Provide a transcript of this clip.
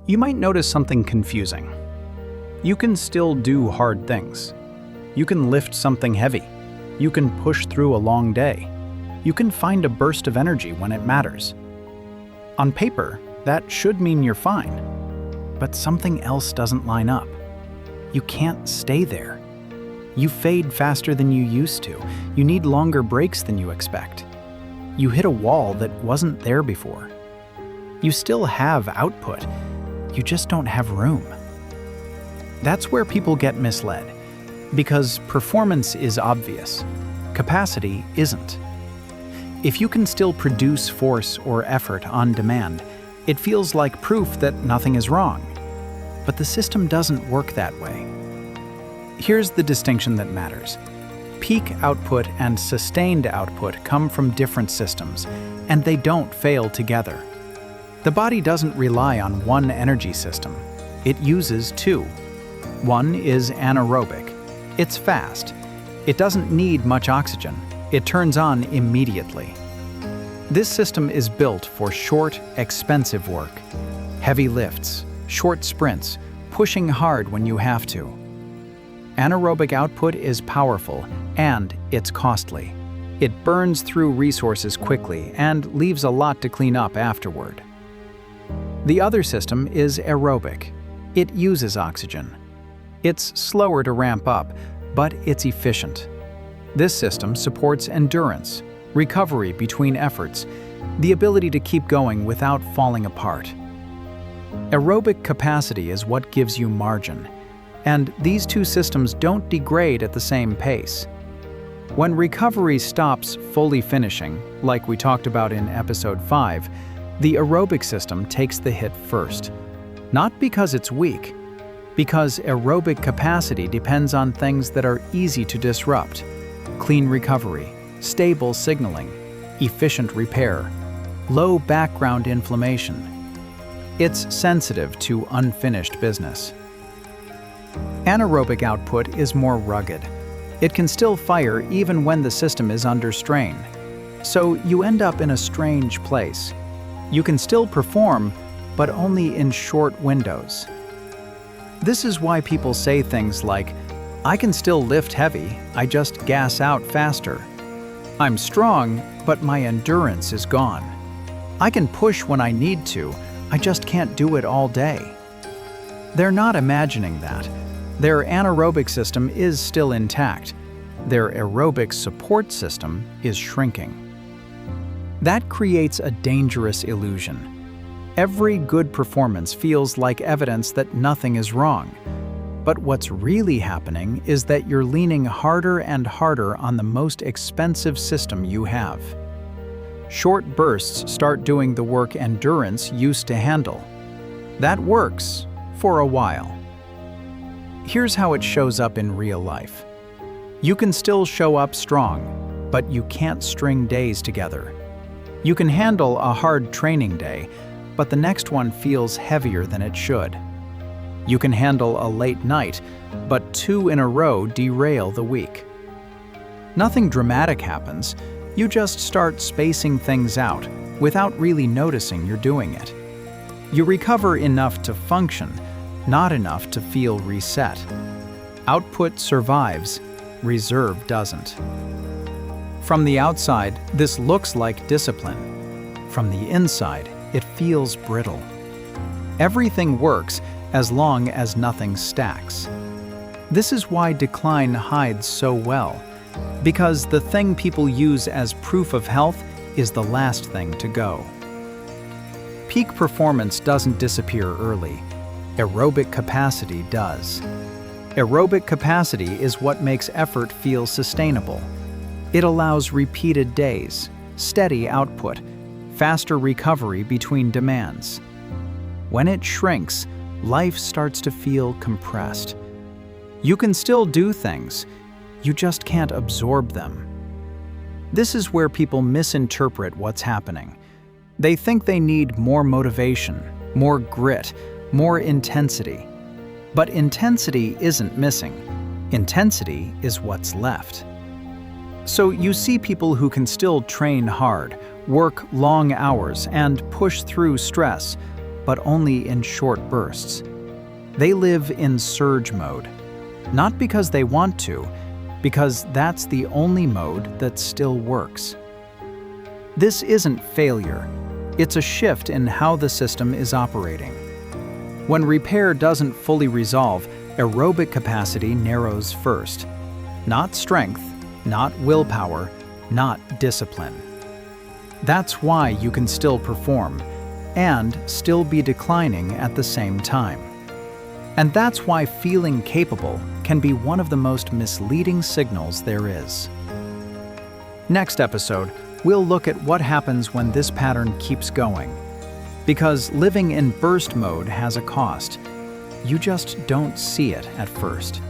You might notice something confusing. You can still do hard things. You can lift something heavy. You can push through a long day. You can find a burst of energy when it matters. On paper, that should mean you're fine. But something else doesn't line up. You can't stay there. You fade faster than you used to. You need longer breaks than you expect. You hit a wall that wasn't there before. You still have output. You just don't have room. That's where people get misled, because performance is obvious. Capacity isn't. If you can still produce force or effort on demand, it feels like proof that nothing is wrong. But the system doesn't work that way. Here's the distinction that matters. Peak output and sustained output come from different systems, and they don't fail together. The body doesn't rely on one energy system. It uses two. One is anaerobic. It's fast. It doesn't need much oxygen. It turns on immediately. This system is built for short, expensive work. Heavy lifts, short sprints, pushing hard when you have to. Anaerobic output is powerful, and it's costly. It burns through resources quickly and leaves a lot to clean up afterward. The other system is aerobic. It uses oxygen. It's slower to ramp up, but it's efficient. This system supports endurance, recovery between efforts, the ability to keep going without falling apart. Aerobic capacity is what gives you margin, and these two systems don't degrade at the same pace. When recovery stops fully finishing, like we talked about in episode 5, the aerobic system takes the hit first. Not because it's weak, because aerobic capacity depends on things that are easy to disrupt: clean recovery, stable signaling, efficient repair, low background inflammation. It's sensitive to unfinished business. Anaerobic output is more rugged. It can still fire even when the system is under strain. So you end up in a strange place. You can still perform, but only in short windows. This is why people say things like, "I can still lift heavy, I just gas out faster. I'm strong, but my endurance is gone. I can push when I need to, I just can't do it all day." They're not imagining that. Their anaerobic system is still intact. Their aerobic support system is shrinking. That creates a dangerous illusion. Every good performance feels like evidence that nothing is wrong. But what's really happening is that you're leaning harder and harder on the most expensive system you have. Short bursts start doing the work endurance used to handle. That works for a while. Here's how it shows up in real life. You can still show up strong, but you can't string days together. You can handle a hard training day, but the next one feels heavier than it should. You can handle a late night, but 2 in a row derail the week. Nothing dramatic happens, you just start spacing things out without really noticing you're doing it. You recover enough to function, not enough to feel reset. Output survives, reserve doesn't. From the outside, this looks like discipline. From the inside, it feels brittle. Everything works as long as nothing stacks. This is why decline hides so well, because the thing people use as proof of health is the last thing to go. Peak performance doesn't disappear early. Aerobic capacity does. Aerobic capacity is what makes effort feel sustainable. It allows repeated days, steady output, faster recovery between demands. When it shrinks, life starts to feel compressed. You can still do things, you just can't absorb them. This is where people misinterpret what's happening. They think they need more motivation, more grit, more intensity. But intensity isn't missing. Intensity is what's left. So you see people who can still train hard, work long hours, and push through stress, but only in short bursts. They live in surge mode, not because they want to, because that's the only mode that still works. This isn't failure, it's a shift in how the system is operating. When repair doesn't fully resolve, aerobic capacity narrows first. Not strength, not willpower, not discipline. That's why you can still perform, and still be declining at the same time. And that's why feeling capable can be one of the most misleading signals there is. Next episode, we'll look at what happens when this pattern keeps going. Because living in burst mode has a cost. You just don't see it at first.